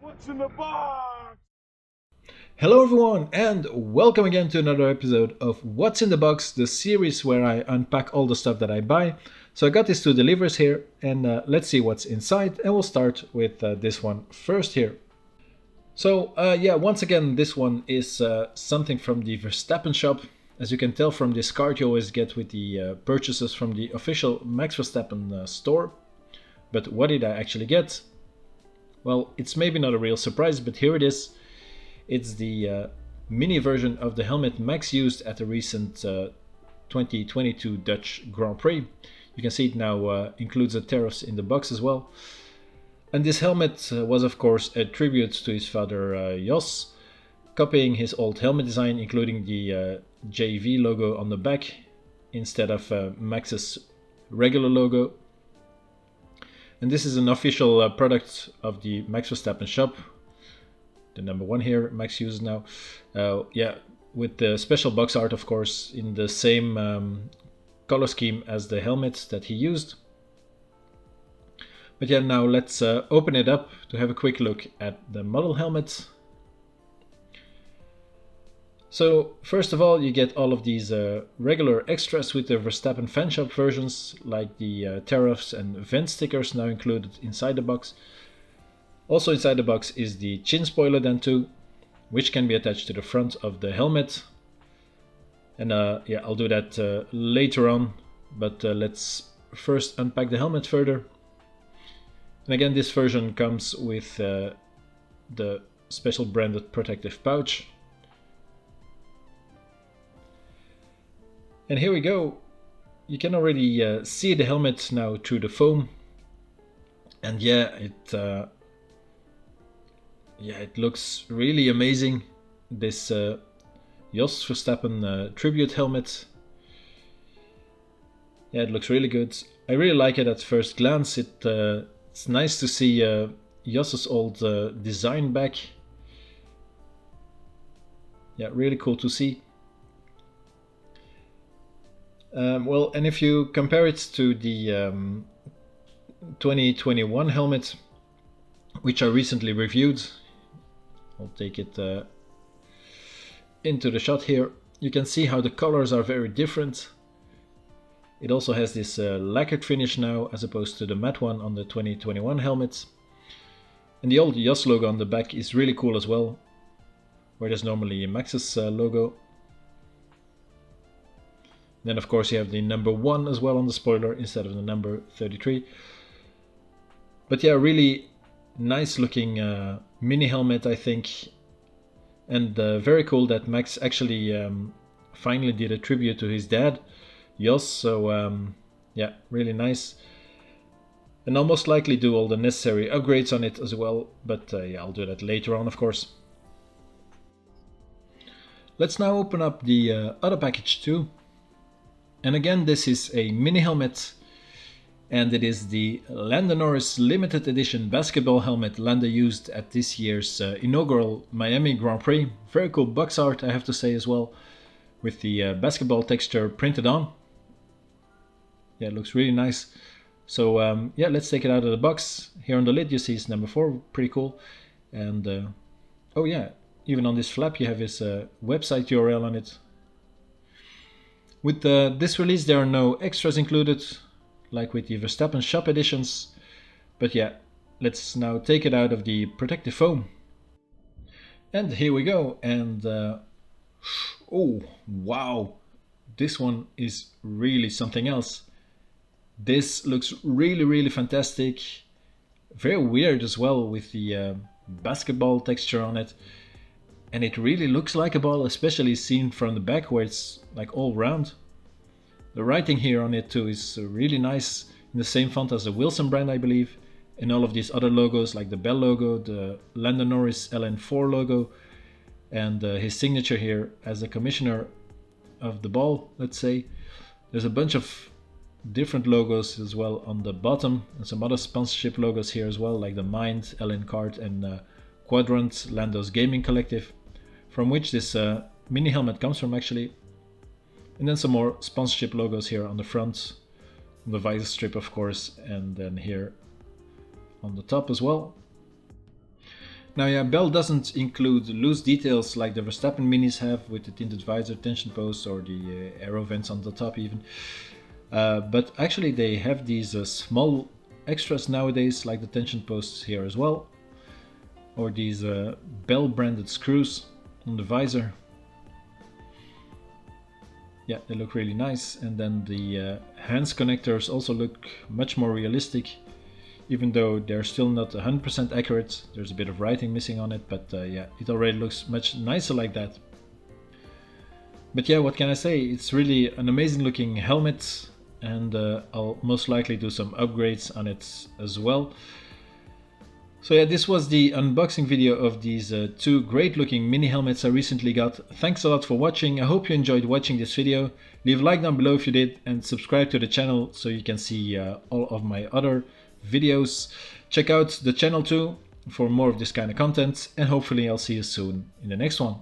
What's in the box? Hello everyone and welcome again to another episode of What's in the Box, the series where I unpack all the stuff that I buy. So I got these two delivers here and let's see what's inside, and we'll start with this one first here. So once again this one is something from the Verstappen shop. As you can tell from this card you always get with the purchases from the official Max Verstappen store. But what did I actually get? Well, it's maybe not a real surprise, but here it is. It's the mini version of the helmet Max used at the recent 2022 Dutch Grand Prix. You can see it now includes the tariffs in the box as well. And this helmet was of course a tribute to his father Jos, copying his old helmet design, including the JV logo on the back instead of Max's regular logo. And this is an official product of the Max Verstappen shop. The number one here Max uses now. With the special box art, of course, in the same color scheme as the helmet that he used. But yeah, now let's open it up to have a quick look at the model helmet. So first of all, you get all of these regular extras with the Verstappen fan shop versions, like the tariffs and vent stickers now included inside the box. Also inside the box is the chin spoiler then too, which can be attached to the front of the helmet. And I'll do that later on, but let's first unpack the helmet further. And again, this version comes with the special branded protective pouch. And here we go. You can already see the helmet now through the foam. And it looks really amazing. This Jos Verstappen tribute helmet. Yeah, it looks really good. I really like it at first glance. It's nice to see Jos's old design back. Yeah, really cool to see. And if you compare it to the 2021 helmet, which I recently reviewed, I'll take it into the shot here. You can see how the colors are very different. It also has this lacquered finish now, as opposed to the matte one on the 2021 helmets. And the old Jos logo on the back is really cool as well, where there's normally a Max's logo. Then of course you have the number 1 as well on the spoiler instead of the number 33. But yeah, really nice looking mini helmet, I think. And very cool that Max actually finally did a tribute to his dad, Jos. So really nice. And I'll most likely do all the necessary upgrades on it as well. But I'll do that later on, of course. Let's now open up the other package too. And again, this is a mini helmet, and it is the Lando Norris limited edition basketball helmet Lando used at this year's inaugural Miami Grand Prix. Very cool box art, I have to say as well, with the basketball texture printed on. Yeah, it looks really nice. So let's take it out of the box. Here on the lid you see it's number 4, pretty cool. And even on this flap you have his website URL on it. With this release there are no extras included, like with the Verstappen shop editions. But yeah, let's now take it out of the protective foam. And here we go. And oh wow, this one is really something else. This looks really fantastic. Very weird as well, with the basketball texture on it. And it really looks like a ball, especially seen from the back where it's like all round. The writing here on it too is really nice, in the same font as the Wilson brand, I believe. And all of these other logos, like the Bell logo, the Lando Norris LN4 logo, and his signature here as the commissioner of the ball, let's say. There's a bunch of different logos as well on the bottom, and some other sponsorship logos here as well, like the Mind, LN Card, and Quadrant, Lando's gaming collective, from which this mini helmet comes from actually. And then some more sponsorship logos here on the front, on the visor strip of course, and then here on the top as well. Now yeah, Bell doesn't include loose details like the Verstappen minis have with the tinted visor, tension post, or the aero vents on the top even. But actually they have these small extras nowadays, like the tension posts here as well, or these Bell branded screws on the visor. Yeah, they look really nice. And then the hands connectors also look much more realistic, even though they're still not 100% accurate. There's a bit of writing missing on it, but yeah, it already looks much nicer like that. But yeah, what can I say? It's really an amazing looking helmet, and I'll most likely do some upgrades on it as well. So yeah, this was the unboxing video of these two great looking mini helmets I recently got. Thanks a lot for watching. I hope you enjoyed watching this video. Leave a like down below if you did, and subscribe to the channel so you can see all of my other videos. Check out the channel too for more of this kind of content, and hopefully I'll see you soon in the next one.